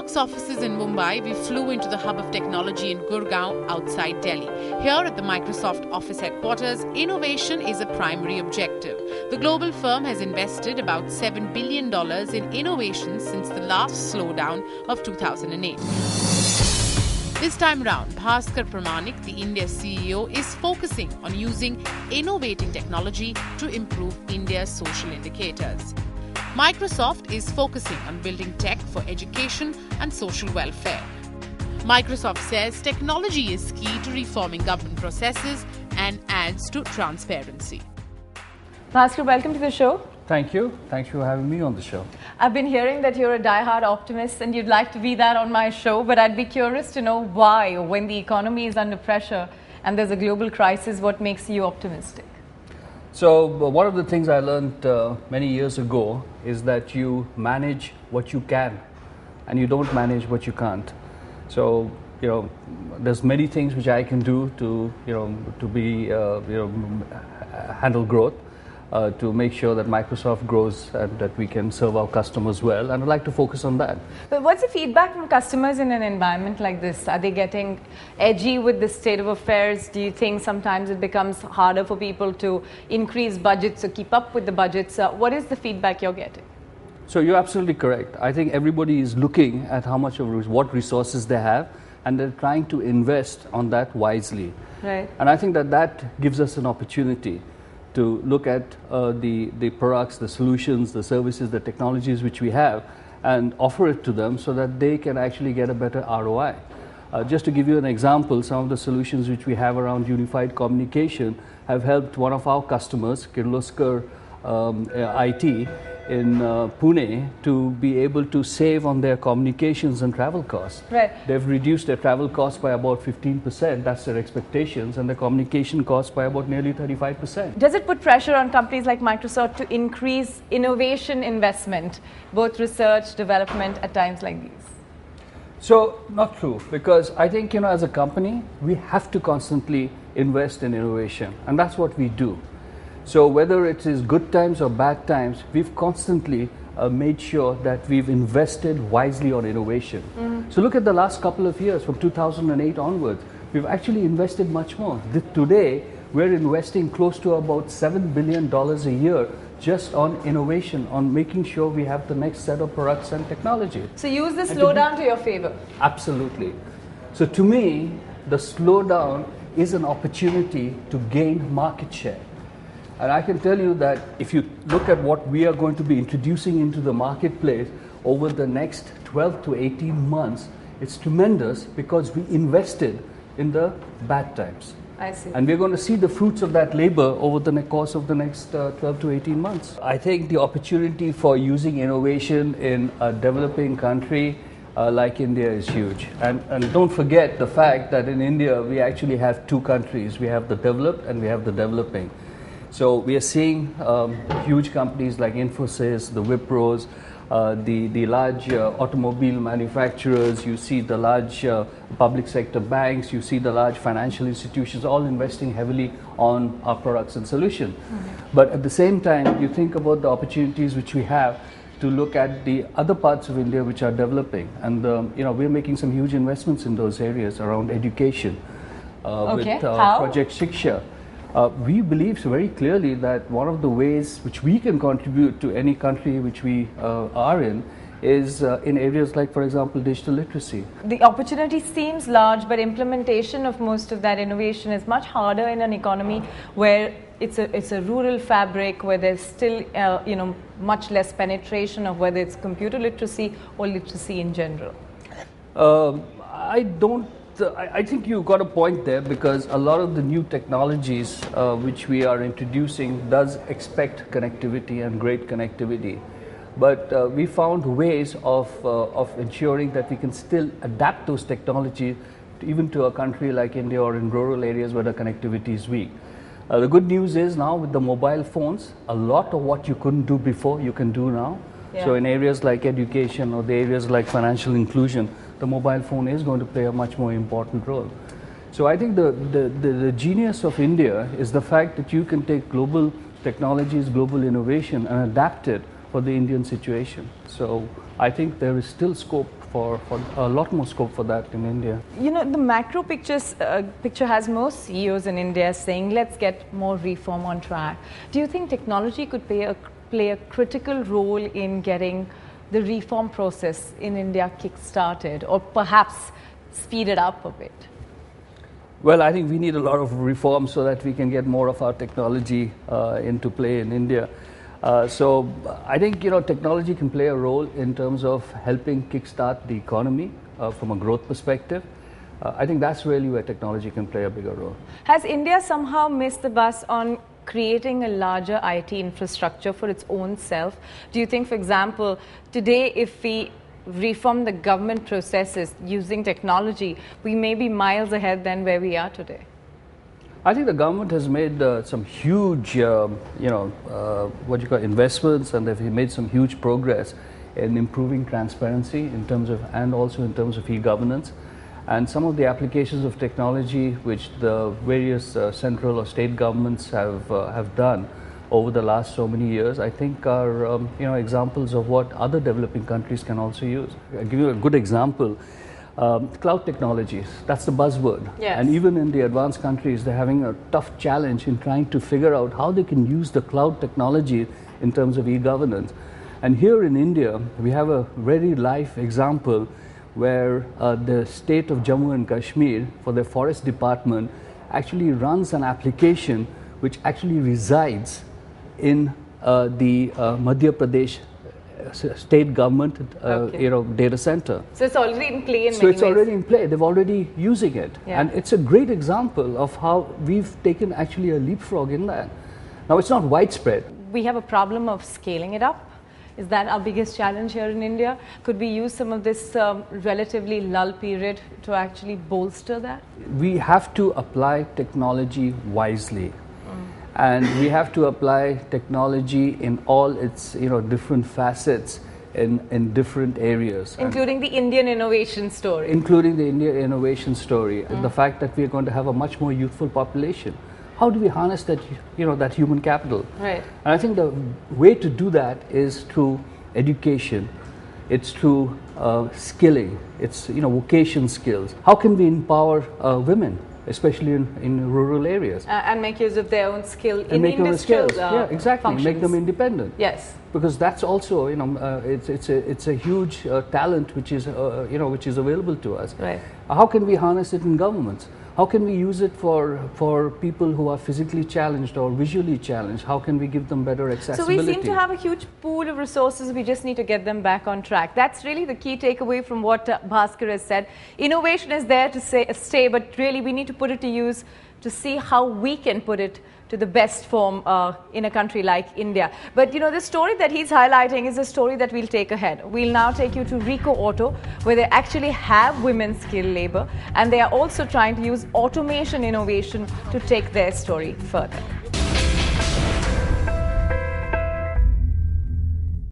works offices in Mumbai, we flew into the hub of technology in Gurgaon outside Delhi. Here at the Microsoft office headquarters, innovation is a primary objective. The global firm has invested about $7 billion in innovation since the last slowdown of 2008. This time round, Bhaskar Pramanik, the India CEO, is focusing on using innovating technology to improve India's social indicators. Microsoft is focusing on building tech for education and social welfare. Microsoft says technology is key to reforming government processes and adds to transparency. Bhaskar, welcome to the show. Thank you. Thanks for having me on the show. I've been hearing that you're a die-hard optimist and you'd like to be that on my show, but I'd be curious to know why, when the economy is under pressure and there's a global crisis, what makes you optimistic? So one of the things I learned many years ago is that you manage what you can and you don't manage what you can't. So, there's many things which I can do to, handle growth. To make sure that Microsoft grows and that we can serve our customers well, and I'd like to focus on that. But what's the feedback from customers in an environment like this? Are they getting edgy with the state of affairs? Do you think sometimes it becomes harder for people to increase budgets or keep up with the budgets? What is the feedback you're getting? So you're absolutely correct. I think everybody is looking at how much of what resources they have, and they're trying to invest on that wisely. Right. And I think that gives us an opportunity to look at the products, the solutions, the services, the technologies which we have and offer it to them so that they can actually get a better ROI. Just to give you an example, some of the solutions which we have around unified communication have helped one of our customers, Kirloskar IT in Pune, to be able to save on their communications and travel costs. Right. They've reduced their travel costs by about 15%, that's their expectations, and their communication costs by about nearly 35%. Does it put pressure on companies like Microsoft to increase innovation investment, both research, development at times like these? So, not true, because I think, as a company, we have to constantly invest in innovation, and that's what we do. So whether it is good times or bad times, we've constantly made sure that we've invested wisely on innovation. Mm-hmm. So look at the last couple of years, from 2008 onwards, we've actually invested much more. Today, we're investing close to about $7 billion a year just on innovation, on making sure we have the next set of products and technology. So use the slowdown to your favor. Absolutely. So to me, the slowdown is an opportunity to gain market share. And I can tell you that if you look at what we are going to be introducing into the marketplace over the next 12 to 18 months, it's tremendous because we invested in the bad times. I see. And we're going to see the fruits of that labor over the course of the next 12 to 18 months. I think the opportunity for using innovation in a developing country like India is huge. And don't forget the fact that in India we actually have two countries. We have the developed and we have the developing. So we are seeing huge companies like Infosys, the Wipros, the large automobile manufacturers, you see the large public sector banks, you see the large financial institutions all investing heavily on our products and solutions. Mm-hmm. But at the same time, you think about the opportunities which we have to look at the other parts of India which are developing. And we're making some huge investments in those areas around education with Project Shiksha. We believe very clearly that one of the ways which we can contribute to any country which we are in is in areas like, for example, digital literacy. The opportunity seems large, but implementation of most of that innovation is much harder in an economy where it's a rural fabric, where there's still much less penetration of whether it's computer literacy or literacy in general. I think you got a point there, because a lot of the new technologies which we are introducing does expect connectivity and great connectivity. But we found ways of ensuring that we can still adapt those technologies even to a country like India or in rural areas where the connectivity is weak. The good news is now with the mobile phones, a lot of what you couldn't do before, you can do now. Yeah. So in areas like education or the areas like financial inclusion, the mobile phone is going to play a much more important role. So I think the genius of India is the fact that you can take global technologies, global innovation and adapt it for the Indian situation. So I think there is still scope for a lot more scope for that in India. You know, the macro picture has most CEOs in India saying, let's get more reform on track. Do you think technology could play a critical role in getting the reform process in India kick-started, or perhaps speed it up a bit? Well, I think we need a lot of reform so that we can get more of our technology into play in India. So I think, you know, technology can play a role in terms of helping kickstart the economy from a growth perspective. I think that's really where technology can play a bigger role. Has India somehow missed the bus on creating a larger IT infrastructure for its own self? Do you think, for example, today if we reform the government processes using technology, we may be miles ahead than where we are today? I think the government has made some huge, investments, and they've made some huge progress in improving transparency in terms of, and also in terms of e-governance. And some of the applications of technology which the various central or state governments have done over the last so many years, I think are examples of what other developing countries can also use. I'll give you a good example. Cloud technologies, that's the buzzword. Yes. And even in the advanced countries, they're having a tough challenge in trying to figure out how they can use the cloud technology in terms of e-governance. And here in India, we have a very live example where the state of Jammu and Kashmir, for their forest department, actually runs an application which actually resides in the Madhya Pradesh state government data center. So it's already in play in many ways. So it's already in play. They're already using it. Yeah. And it's a great example of how we've taken actually a leapfrog in that. Now, it's not widespread. We have a problem of scaling it up. Is that our biggest challenge here in India? Could we use some of this relatively lull period to actually bolster that? We have to apply technology wisely. And we have to apply technology in all its different facets in different areas. Including the Indian innovation story. Including the Indian innovation story. The fact that we are going to have a much more youthful population. How do we harness that, that human capital? Right. And I think the way to do that is through education. It's through skilling. It's, vocation skills. How can we empower women, especially in rural areas? And make use of their own skill and in make industrial yeah, exactly. functions. Make them independent. Yes. Because that's also, it's a huge talent which is, which is available to us. Right. How can we harness it in governments? How can we use it for people who are physically challenged or visually challenged? How can we give them better accessibility? So we seem to have a huge pool of resources. We just need to get them back on track. That's really the key takeaway from what Bhaskar has said. Innovation is there to stay, but really we need to put it to use to see how we can put it to the best form in a country like India. But the story that he's highlighting is a story that we'll take ahead. We'll now take you to Rico Auto, where they actually have women's skilled labor, and they are also trying to use automation innovation to take their story further.